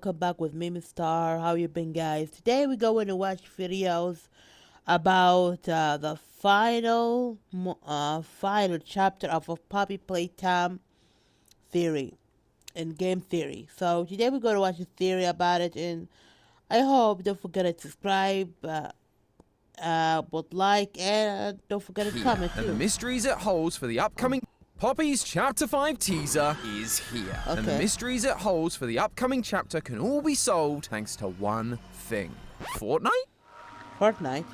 welcome back with Mimi Star. How you been, guys? Today we're going to watch videos about the final chapter of a Poppy Playtime theory and game theory. So today we're going to watch a theory about it, and I hope don't forget to subscribe, like, and don't forget to comment too. And the mysteries it holds for the upcoming Poppy's Chapter 5 teaser is here. Okay. And the mysteries it holds for the upcoming chapter can all be solved thanks to one thing. Fortnite? Fortnite.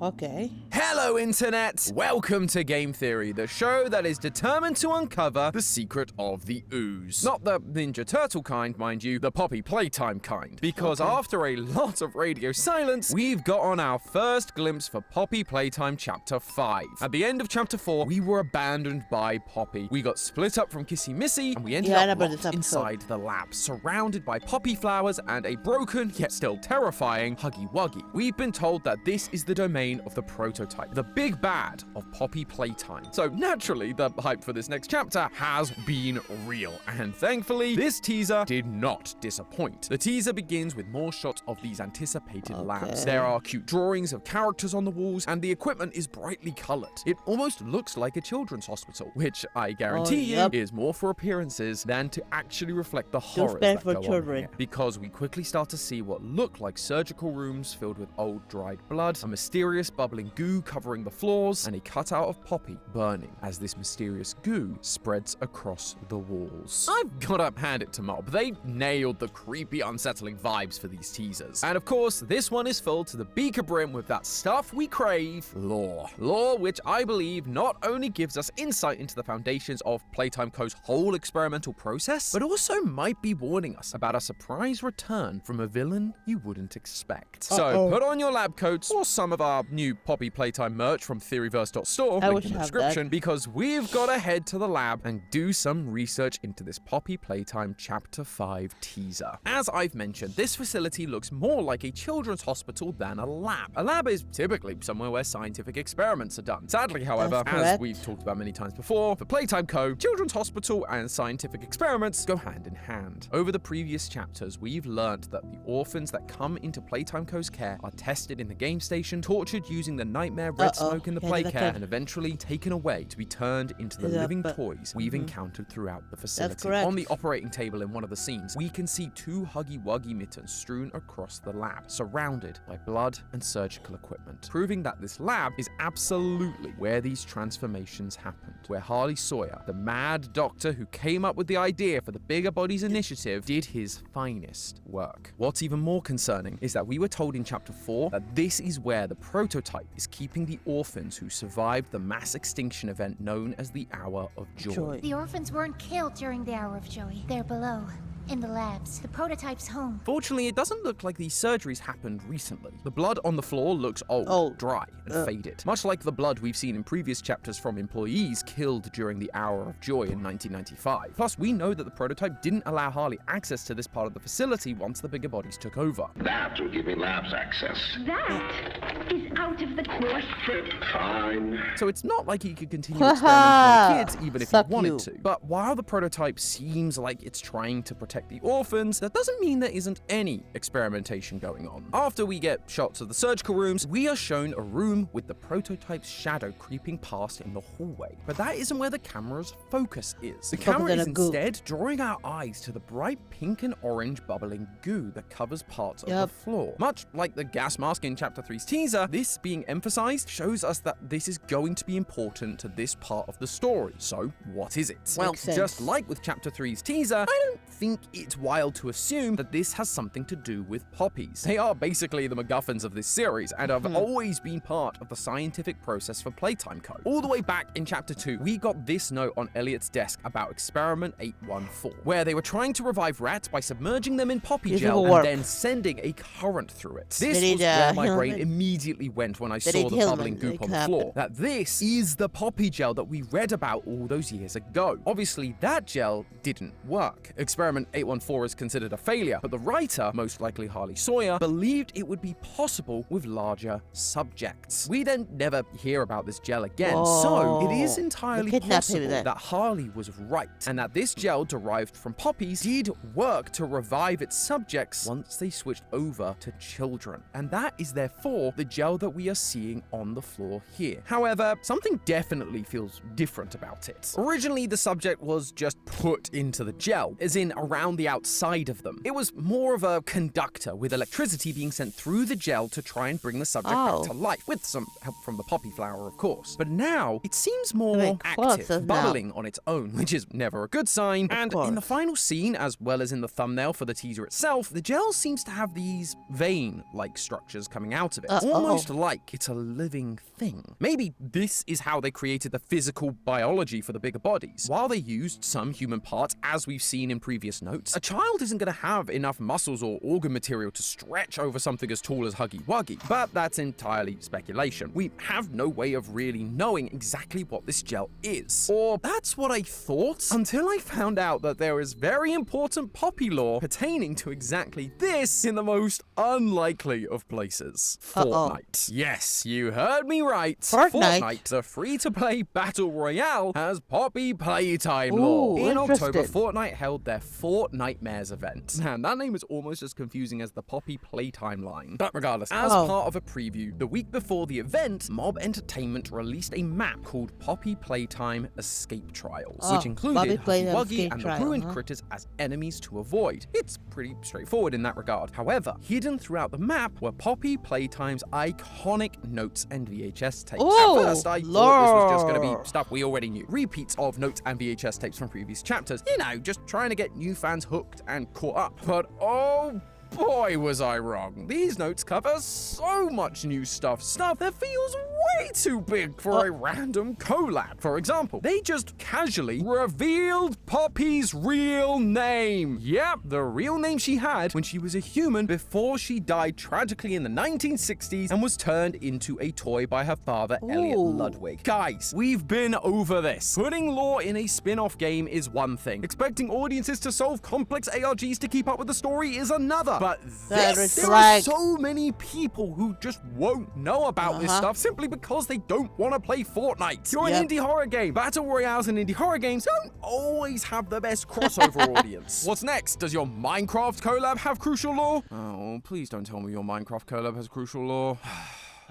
Okay. Hello, Internet! Welcome to Game Theory, the show that is determined to uncover the secret of the ooze. Not the Ninja Turtle kind, mind you, the Poppy Playtime kind. Because after a lot of radio silence, we've got on our first glimpse for Poppy Playtime Chapter 5. At the end of Chapter 4, we were abandoned by Poppy. We got split up from Kissy Missy, and we ended up locked inside the lab, surrounded by poppy flowers and a broken, yet still terrifying, Huggy Wuggy. We've been told that this is the domain of the prototype, the big bad of Poppy Playtime. So naturally, the hype for this next chapter has been real, and thankfully, this teaser did not disappoint. The teaser begins with more shots of these anticipated labs. There are cute drawings of characters on the walls, and the equipment is brightly colored. It almost looks like a children's hospital, which I guarantee you is more for appearances than to actually reflect the horrors that go on here. Because we quickly start to see what look like surgical rooms filled with old dried blood, a mysterious bubbling goo covering the floors, and a cutout of Poppy burning as this mysterious goo spreads across the walls. I've gotta hand it to Mob. They nailed the creepy, unsettling vibes for these teasers. And of course, this one is filled to the beaker brim with that stuff we crave, lore. Lore which I believe not only gives us insight into the foundations of Playtime Co.'s whole experimental process, but also might be warning us about a surprise return from a villain you wouldn't expect. So put on your lab coats or some of our new Poppy Playtime merch from theoryverse.store, link in the description, because we've got to head to the lab and do some research into this Poppy Playtime Chapter 5 teaser. As I've mentioned, this facility looks more like a children's hospital than a lab. A lab is typically somewhere where scientific experiments are done. Sadly, however, as we've talked about many times before, for Playtime Co., children's hospital and scientific experiments go hand in hand. Over the previous chapters, we've learned that the orphans that come into Playtime Co.'s care are tested in the game station, tortured using the nightmare red smoke in the play care, and eventually taken away to be turned into the living toys we've encountered throughout the facility. On the operating table in one of the scenes, we can see two Huggy Wuggy mittens strewn across the lab, surrounded by blood and surgical equipment, proving that this lab is absolutely where these transformations happened, where Harley Sawyer, the mad doctor who came up with the idea for the Bigger Bodies initiative, did his finest work. What's even more concerning is that we were told in Chapter 4 that this is where the prototype is keeping the orphans who survived the mass extinction event known as the Hour of Joy. The orphans weren't killed during the Hour of Joy. They're below, in the labs. The prototype's home. Fortunately, it doesn't look like these surgeries happened recently. The blood on the floor looks old, dry, and faded, much like the blood we've seen in previous chapters from employees killed during the Hour of Joy in 1995. Plus, we know that the prototype didn't allow Harley access to this part of the facility once the Bigger Bodies took over. That will give me labs access. That is out of the question. Fine. So it's not like he could continue experimenting on kids even if he wanted to. But while the prototype seems like it's trying to protect the orphans, that doesn't mean there isn't any experimentation going on. After we get shots of the surgical rooms, we are shown a room with the prototype's shadow creeping past in the hallway. But that isn't where the camera's focus is. The camera is instead drawing our eyes to the bright pink and orange bubbling goo that covers parts of the floor. Much like the gas mask in Chapter 3's teaser, this being emphasized shows us that this is going to be important to this part of the story. So what is it? Well, just like with Chapter 3's teaser, I don't think it's wild to assume that this has something to do with poppies. They are basically the MacGuffins of this series and have always been part of the scientific process for Playtime Co. All the way back in Chapter 2, we got this note on Elliot's desk about Experiment 814, where they were trying to revive rats by submerging them in poppy gel and then sending a current through it. This was where my brain immediately went when I saw the bubbling goop on the floor. That this is the poppy gel that we read about all those years ago. Obviously, that gel didn't work. Experiment Experiment 814 is considered a failure, but the writer, most likely Harley Sawyer, believed it would be possible with larger subjects. We then never hear about this gel again, so it is entirely possible that Harley was right, and that this gel derived from poppies did work to revive its subjects once they switched over to children. And that is therefore the gel that we are seeing on the floor here. However, something definitely feels different about it. Originally, the subject was just put into the gel, as in around the outside of them. It was more of a conductor, with electricity being sent through the gel to try and bring the subject back to life, with some help from the poppy flower, of course. But now, it seems more active, bubbling on its own, which is never a good sign. And in the final scene, as well as in the thumbnail for the teaser itself, the gel seems to have these vein-like structures coming out of it, almost like it's a living thing. Maybe this is how they created the physical biology for the bigger bodies. While they used some human parts, as we've seen in previous notes, a child isn't going to have enough muscles or organ material to stretch over something as tall as Huggy Wuggy, but that's entirely speculation. We have no way of really knowing exactly what this gel is. Or that's what I thought, until I found out that there is very important poppy lore pertaining to exactly this in the most unlikely of places. Fortnite. Yes, you heard me right. Fortnite, the free-to-play battle royale, has Poppy Playtime lore. In October, Fortnite held their Fortnitemares event. And that name is almost as confusing as the Poppy Playtime line. But regardless, as part of a preview, the week before the event, Mob Entertainment released a map called Poppy Playtime Escape Trials, which included Huggy Wuggy and the ruined critters as enemies to avoid. It's pretty straightforward in that regard. However, hidden throughout the map were Poppy Playtime's iconic notes and VHS tapes. At first, I thought this was just going to be stuff we already knew. Repeats of notes and VHS tapes from previous chapters. You know, just trying to get new fans hooked and caught up. But oh boy, was I wrong. These notes cover so much new stuff that feels way too big for a random collab. For example, they just casually revealed Poppy's real name. Yep, the real name she had when she was a human before she died tragically in the 1960s and was turned into a toy by her father, Elliot Ludwig. Guys, we've been over this. Putting lore in a spin-off game is one thing. Expecting audiences to solve complex ARGs to keep up with the story is another. But there are so many people who just won't know about this stuff simply because they don't want to play Fortnite. You're an indie horror game. Battle royales and indie horror games don't always have the best crossover audience. What's next? Does your Minecraft collab have crucial lore? Oh, please don't tell me your Minecraft collab has crucial lore.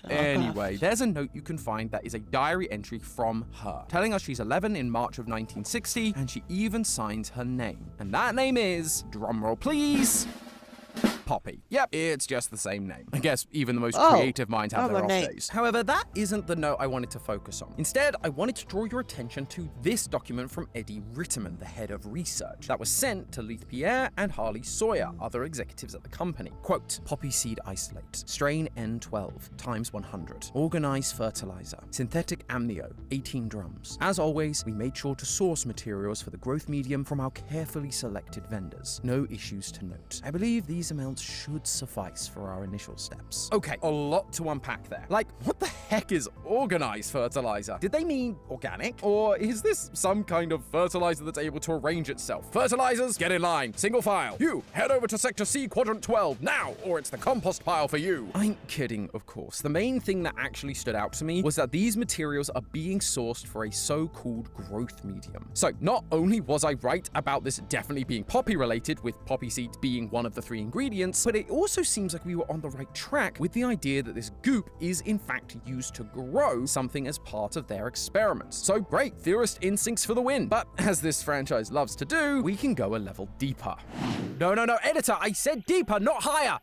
Anyway, there's a note you can find that is a diary entry from her, telling us she's 11 in March of 1960, and she even signs her name. And that name is, drumroll please, Poppy. Yep, it's just the same name. I guess even the most creative minds have their off days. However, that isn't the note I wanted to focus on. Instead, I wanted to draw your attention to this document from Eddie Ritterman, the head of research, that was sent to Leith Pierre and Harley Sawyer, other executives at the company. Quote, Poppy seed isolate, strain N12, times 100, organized fertilizer, synthetic amnio, 18 drums. As always, we made sure to source materials for the growth medium from our carefully selected vendors. No issues to note. I believe these amounts should suffice for our initial steps. Okay, a lot to unpack there. Like, what the heck is organized fertilizer? Did they mean organic? Or is this some kind of fertilizer that's able to arrange itself? Fertilizers, get in line. Single file. You, head over to Sector C, Quadrant 12, now, or it's the compost pile for you. I'm kidding, of course. The main thing that actually stood out to me was that these materials are being sourced for a so-called growth medium. So, not only was I right about this definitely being poppy related, with poppy seeds being one of the 3 ingredients, but it also seems like we were on the right track with the idea that this goop is in fact used to grow something as part of their experiments. So great, theorist instincts for the win. But as this franchise loves to do, we can go a level deeper. No, editor, I said deeper, not higher.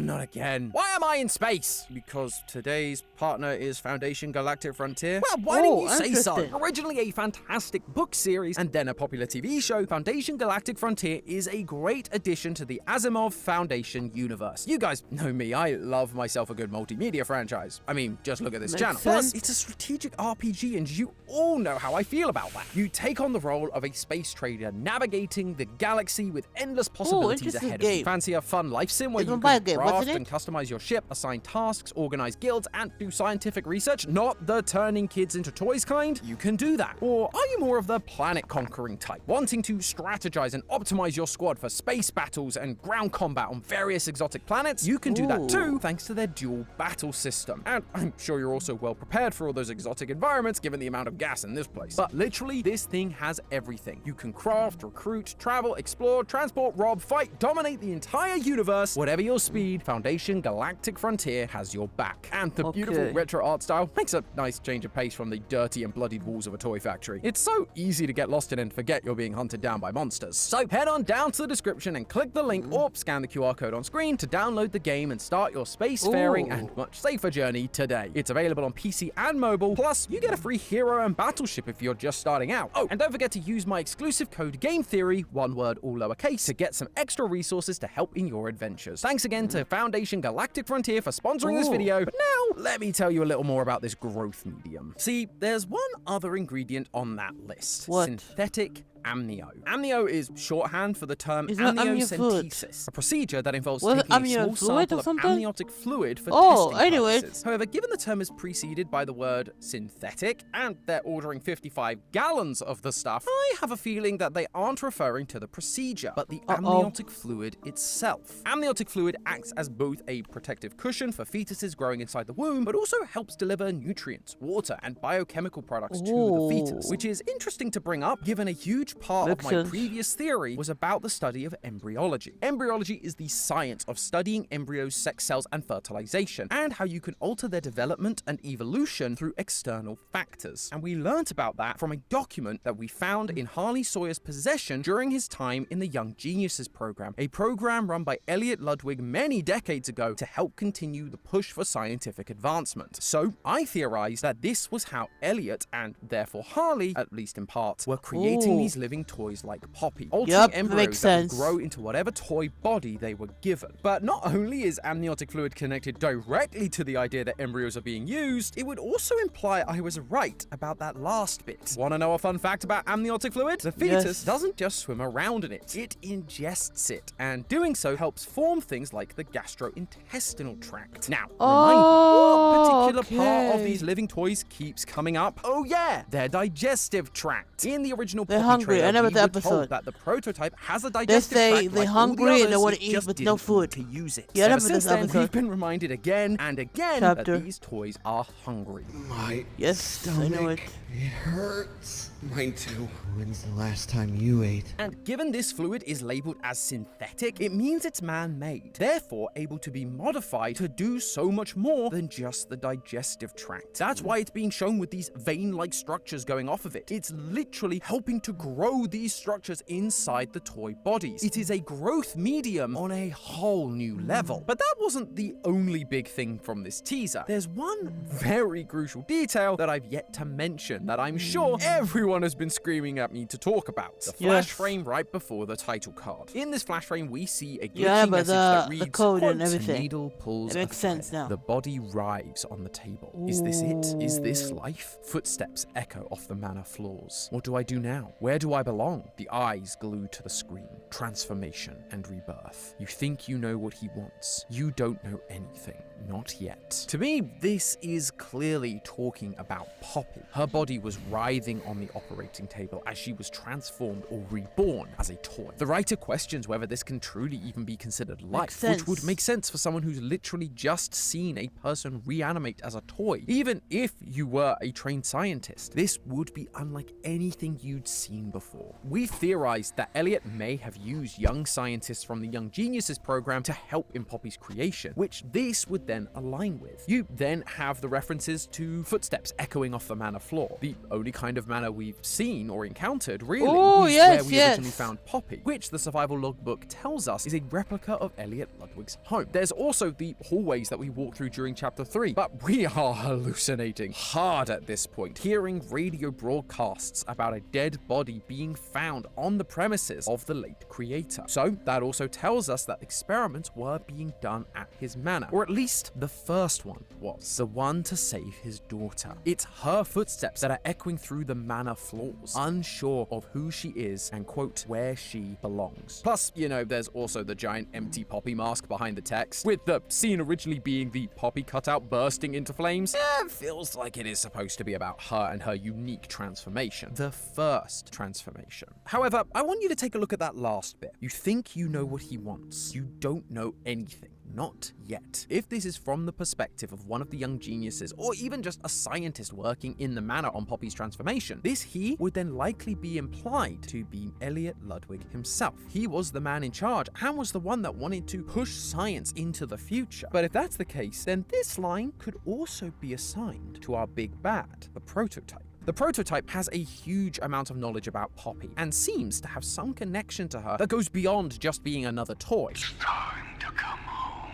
Not again. Why am I in space? Because today's partner is Foundation Galactic Frontier. Well, why didn't you say so? Originally a fantastic book series and then a popular TV show, Foundation Galactic Frontier is a great addition to the Asimov Foundation Foundation universe. You guys know me, I love myself a good multimedia franchise. I mean, just look at this Makes channel. sense. Plus, it's a strategic RPG, and you all know how I feel about that. You take on the role of a space trader navigating the galaxy with endless possibilities interesting ahead of you. game. Fancy a fun life sim where It's you a mobile can game, craft wasn't it? and customize your ship, assign tasks, organize guilds, and do scientific research? Not the turning kids into toys kind? You can do that. Or are you more of the planet-conquering type, wanting to strategize and optimize your squad for space battles and ground combat on various exotic planets? You can do that too, thanks to their dual battle system. And I'm sure you're also well prepared for all those exotic environments given the amount of gas in this place. But literally, this thing has everything. You can craft, recruit, travel, explore, transport, rob, fight, dominate the entire universe. Whatever your speed, Foundation Galactic Frontier has your back. And the beautiful retro art style makes a nice change of pace from the dirty and bloodied walls of a toy factory. It's so easy to get lost in and forget you're being hunted down by monsters. So head on down to the description and click the link or scan the QR code on screen to download the game and start your spacefaring and much safer journey today. It's available on PC and mobile, plus you get a free hero and battleship if you're just starting out. Oh, and don't forget to use my exclusive code GameTheory, one word all lowercase, to get some extra resources to help in your adventures. Thanks again to Foundation Galactic Frontier for sponsoring this video, but now let me tell you a little more about this growth medium. See, there's one other ingredient on that list. What? Synthetic amnio. Amnio is shorthand for the term Is that amniocentesis, a procedure that involves Was it taking a amnio small fluid sample or of something? amniotic fluid for Oh, testing anyway. purposes. However, given the term is preceded by the word synthetic, and they're ordering 55 gallons of the stuff, I have a feeling that they aren't referring to the procedure, but the amniotic fluid itself. Amniotic fluid acts as both a protective cushion for fetuses growing inside the womb, but also helps deliver nutrients, water, and biochemical products to the fetus, which is interesting to bring up given a huge part of my previous theory was about the study of embryology. Embryology is the science of studying embryos, sex cells, and fertilization, and how you can alter their development and evolution through external factors. And we learnt about that from a document that we found in Harley Sawyer's possession during his time in the Young Geniuses program, a program run by Elliot Ludwig many decades ago to help continue the push for scientific advancement. So I theorized that this was how Elliot, and therefore Harley, at least in part, were creating these living toys like Poppy, altering embryos that would grow into whatever toy body they were given. But not only is amniotic fluid connected directly to the idea that embryos are being used, it would also imply I was right about that last bit. Want to know a fun fact about amniotic fluid? The fetus doesn't just swim around in it, it ingests it, and doing so helps form things like the gastrointestinal tract. Now, remind me, what particular part of these living toys keeps coming up? Oh yeah, their digestive tract. In the original Poppy hungry. trailer, I never we the were episode. told that the prototype has a digestive say tract they're like all hungry the and they others, wanna it eat, just but no didn't food. want to use it. Yeah, I Ever remember since this then, episode. we've been reminded again and again Chapter. that these toys are hungry. My Yes, I know it. It hurts. Mine too. When's the last time you ate? And given this fluid is labeled as synthetic, it means it's man-made, therefore able to be modified to do so much more than just the digestive tract. That's why it's being shown with these vein-like structures going off of it. It's literally helping to grow these structures inside the toy bodies. It is a growth medium on a whole new level. But that wasn't the only big thing from this teaser. There's one very crucial detail that I've yet to mention that I'm sure everyone has been screaming at me to talk about. The flash frame right before the title card. In this flash frame, we see a glitchy message that reads, the code and quote, everything. "The needle pulls It makes a thread. sense now. The body writhes on the table. Is this it? Is this life? Footsteps echo off the manor floors. What do I do now? Where do I belong? The eyes glued to the screen. Transformation and rebirth. You think you know what he wants. You don't know anything. Not yet. To me, this is clearly talking about Poppy. Her body was writhing on the operating table as she was transformed or reborn as a toy. The writer questions whether this can truly even be considered life, which would make sense for someone who's literally just seen a person reanimate as a toy. Even if you were a trained scientist, this would be unlike anything you'd seen before. We've theorized that Elliot may have used young scientists from the Young Geniuses program to help in Poppy's creation, which this would then align with. You then have the references to footsteps echoing off the manor floor, the only kind of manor we we've seen or encountered, really, Oh, is yes, where we yes. originally found Poppy, which the survival logbook tells us is a replica of Elliot Ludwig's home. There's also the hallways that we walked through during Chapter 3, but we are hallucinating hard at this point, hearing radio broadcasts about a dead body being found on the premises of the late creator. So that also tells us that experiments were being done at his manor, or at least the first one was, the one to save his daughter. It's her footsteps that are echoing through the manor floors, unsure of who she is and, quote, where she belongs. Plus, you know, there's also the giant empty Poppy mask behind the text, with the scene originally being the Poppy cutout bursting into flames. It feels like it is supposed to be about her and her unique transformation. The first transformation. However, I want you to take a look at that last bit. You think you know what he wants. You don't know anything. Not yet. If this is from the perspective of one of the young geniuses, or even just a scientist working in the manor on Poppy's transformation, this he would then likely be implied to be Elliot Ludwig himself. He was the man in charge and was the one that wanted to push science into the future. But if that's the case, then this line could also be assigned to our big bad, the prototype. The prototype has a huge amount of knowledge about Poppy and seems to have some connection to her that goes beyond just being another toy. Time to come home.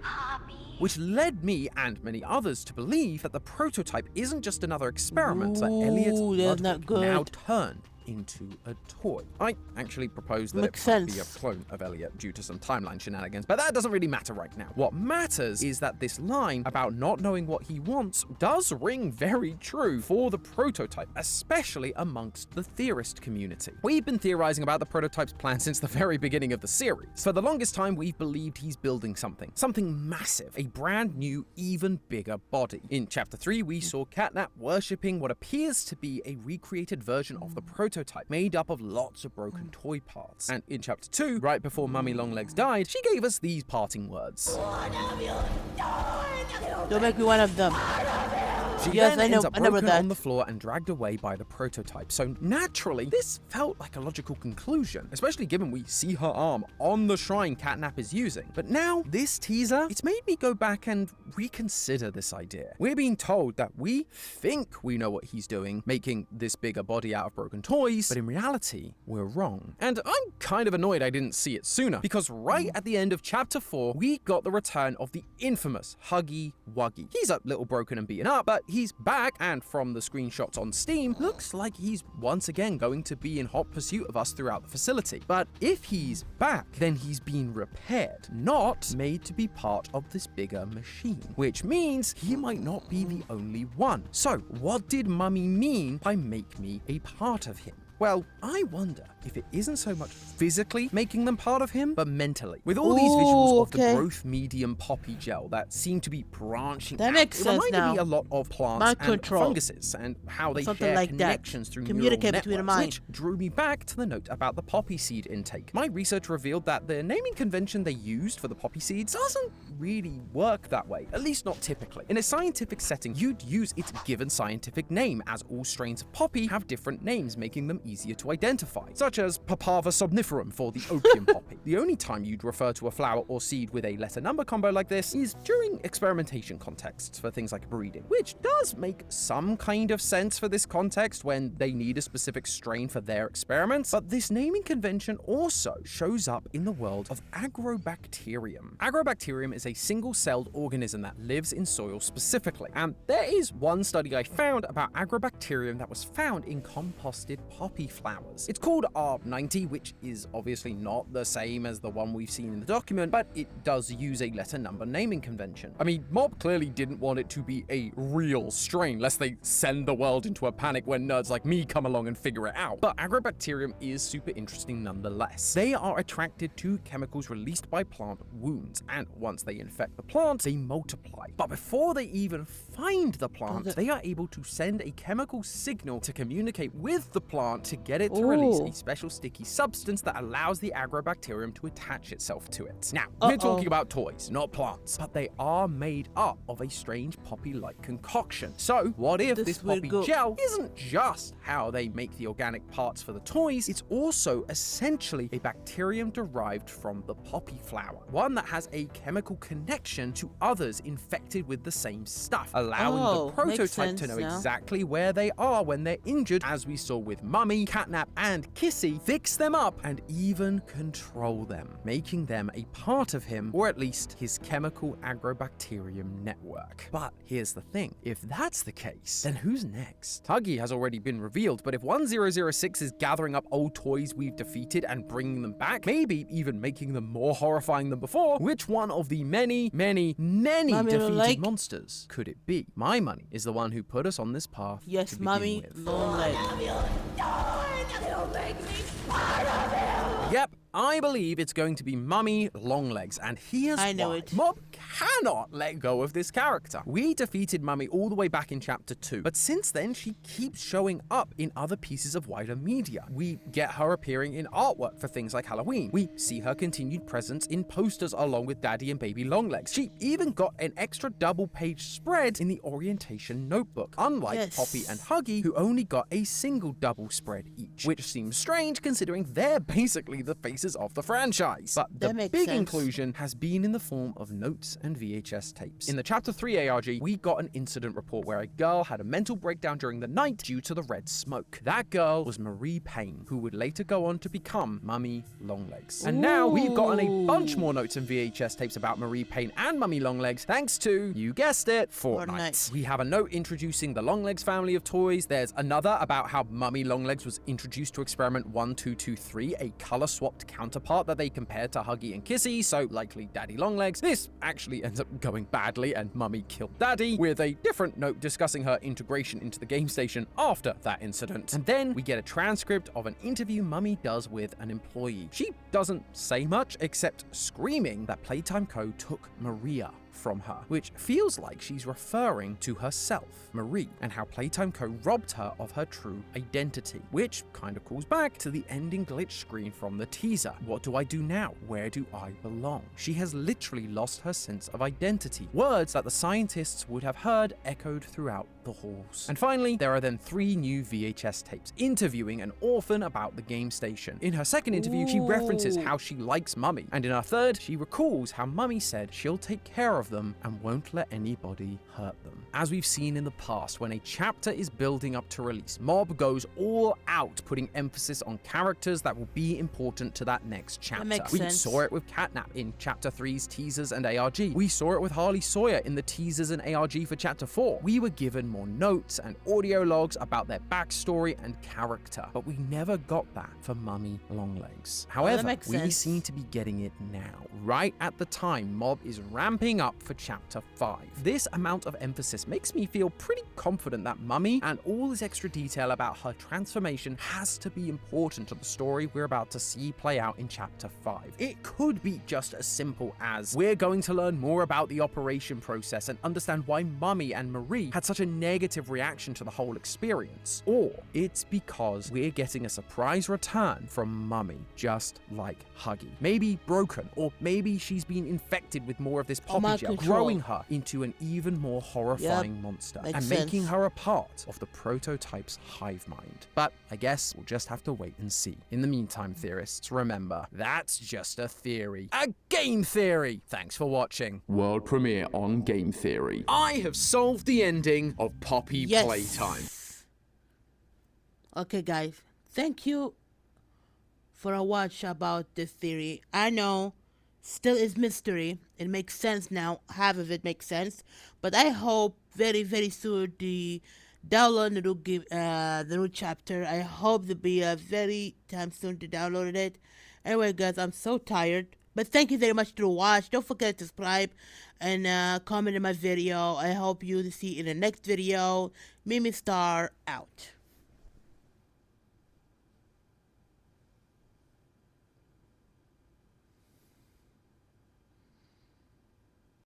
Poppy. Which led me and many others to believe that the prototype isn't just another experiment that Elliot Ooh, that's not Ludwig good. now turned into a toy. I actually propose that Makes it might be a sense. clone of Elliot due to some timeline shenanigans, but that doesn't really matter right now. What matters is that this line about not knowing what he wants does ring very true for the prototype, especially amongst the theorist community. We've been theorizing about the prototype's plan since the very beginning of the series. For the longest time, we've believed he's building something massive, a brand new, even bigger body. In Chapter 3, we saw Catnap worshipping what appears to be a recreated version of the prototype made up of lots of broken toy parts. And in Chapter 2, right before Mummy Longlegs died, she gave us these parting words. Don't make me one of them. She Yes, then I know- ends up I know about broken that. on the floor and dragged away by the prototype. So naturally, this felt like a logical conclusion, especially given we see her arm on the shrine Catnap is using. But now, this teaser, it's made me go back and reconsider this idea. We're being told that we think we know what he's doing, making this bigger body out of broken toys, but in reality, we're wrong. And I'm kind of annoyed I didn't see it sooner, because right at the end of Chapter 4, we got the return of the infamous Huggy Wuggy. He's a little broken and beaten up, but he's back, and from the screenshots on Steam, looks like he's once again going to be in hot pursuit of us throughout the facility. But if he's back, then he's been repaired, not made to be part of this bigger machine, which means he might not be the only one. So what did Mummy mean by make me a part of him? Well, I wonder if it isn't so much physically making them part of him, but mentally. With all these visuals of the okay. growth medium Poppy gel that seem to be branching That out, makes it sense reminded me now. a lot of plants Mind and control. funguses and how they Something share like that. connections through Communicate neural between the networks, mind. which drew me back to the note about the poppy seed intake. My research revealed that the naming convention they used for the poppy seeds doesn't really work that way, at least not typically. In a scientific setting, you'd use its given scientific name, as all strains of poppy have different names, making them easier to identify, such as Papaver somniferum for the opium poppy. The only time you'd refer to a flower or seed with a letter-number combo like this is during experimentation contexts for things like breeding, which does make some kind of sense for this context when they need a specific strain for their experiments, but this naming convention also shows up in the world of Agrobacterium. Agrobacterium is a single-celled organism that lives in soil specifically, and there is one study I found about Agrobacterium that was found in composted poppy flowers. It's called R90, which is obviously not the same as the one we've seen in the document, but it does use a letter-number naming convention. I mean, Mob clearly didn't want it to be a real strain, lest they send the world into a panic when nerds like me come along and figure it out. But Agrobacterium is super interesting nonetheless. They are attracted to chemicals released by plant wounds, and once they infect the plant, they multiply. But before they even find the plant, they are able to send a chemical signal to communicate with the plant to get it to release Ooh. a special sticky substance that allows the agrobacterium to attach itself to it. Now, we're talking about toys, not plants, but they are made up of a strange poppy-like concoction. So, what if this poppy gel isn't just how they make the organic parts for the toys, it's also essentially a bacterium derived from the poppy flower, one that has a chemical connection to others infected with the same stuff, allowing the prototype to know exactly where they are when they're injured, as we saw with Mummy, Catnap, and Kissy, fix them up, and even control them, making them a part of him, or at least his chemical agrobacterium network. But here's the thing, if that's the case, then who's next? Huggy has already been revealed, but if 1006 is gathering up old toys we've defeated and bringing them back, maybe even making them more horrifying than before, which one of the many defeated monsters could it be? My money is the one who put us on this path. Yes, Mommy Longlegs. Yep, I believe it's going to be Mummy Longlegs, and here's I know why. it. Mob cannot let go of this character. We defeated Mummy all the way back in Chapter 2, but since then, she keeps showing up in other pieces of wider media. We get her appearing in artwork for things like Halloween. We see her continued presence in posters along with Daddy and Baby Longlegs. She even got an extra double-page spread in the orientation notebook, unlike Poppy and Huggy, who only got a single double spread each, which seems strange considering they're basically the faces of the franchise. But the big inclusion has been in the form of notes and VHS tapes. In the Chapter 3 ARG, we got an incident report where a girl had a mental breakdown during the night due to the red smoke. That girl was Marie Payne, who would later go on to become Mummy Longlegs. And now we've gotten a bunch more notes and VHS tapes about Marie Payne and Mummy Longlegs thanks to, you guessed it, Fortnite. We have a note introducing the Longlegs family of toys. There's another about how Mummy Longlegs was introduced to Experiment 1223, a color-swapped counterpart that they compared to Huggy and Kissy, so likely Daddy Longlegs. This actually ends up going badly and Mummy killed Daddy, with a different note discussing her integration into the game station after that incident. And then we get a transcript of an interview Mummy does with an employee. She doesn't say much except screaming that Playtime Co. took Maria from her, which feels like she's referring to herself, Marie, and how Playtime Co. robbed her of her true identity, which kind of calls back to the ending glitch screen from the teaser. What do I do now? Where do I belong? She has literally lost her sense of identity, words that the scientists would have heard echoed throughout the halls. And finally, there are then 3 new VHS tapes interviewing an orphan about the game station. In her second interview, she references how she likes Mummy, and in her third, she recalls how Mummy said she'll take care of them and won't let anybody hurt them. As we've seen in the past, when a chapter is building up to release, Mob goes all out, putting emphasis on characters that will be important to that next chapter. We saw it with Catnap in Chapter 3's teasers and ARG. We saw it with Harley Sawyer in the teasers and ARG for Chapter 4. We were given more notes and audio logs about their backstory and character, but we never got that for Mummy Longlegs. However, we seem to be getting it now, right at the time Mob is ramping up for Chapter 5. This amount of emphasis makes me feel pretty confident that Mummy and all this extra detail about her transformation has to be important to the story we're about to see play out in Chapter 5. It could be just as simple as we're going to learn more about the operation process and understand why Mummy and Marie had such a negative reaction to the whole experience. Or it's because we're getting a surprise return from Mummy, just like Huggy. Maybe broken, or maybe she's been infected with more of this poppy gel, growing her into an even more horrifying monster and making her a part of the prototype's hive mind. But I guess we'll just have to wait and see. In the meantime, theorists, remember, that's just a theory. A game theory! Thanks for watching. World premiere on Game Theory. I have solved the ending of Poppy Playtime. Okay, guys. Thank you for a watch about this theory. I know still is mystery. It makes sense now. Half of it makes sense. But I hope very, very soon the download the new game, the new chapter. I hope there'll be a very time soon to download it. Anyway, guys, I'm so tired. But thank you very much to watch. Don't forget to subscribe and comment in my video. I hope you see in the next video. Mimi Star out.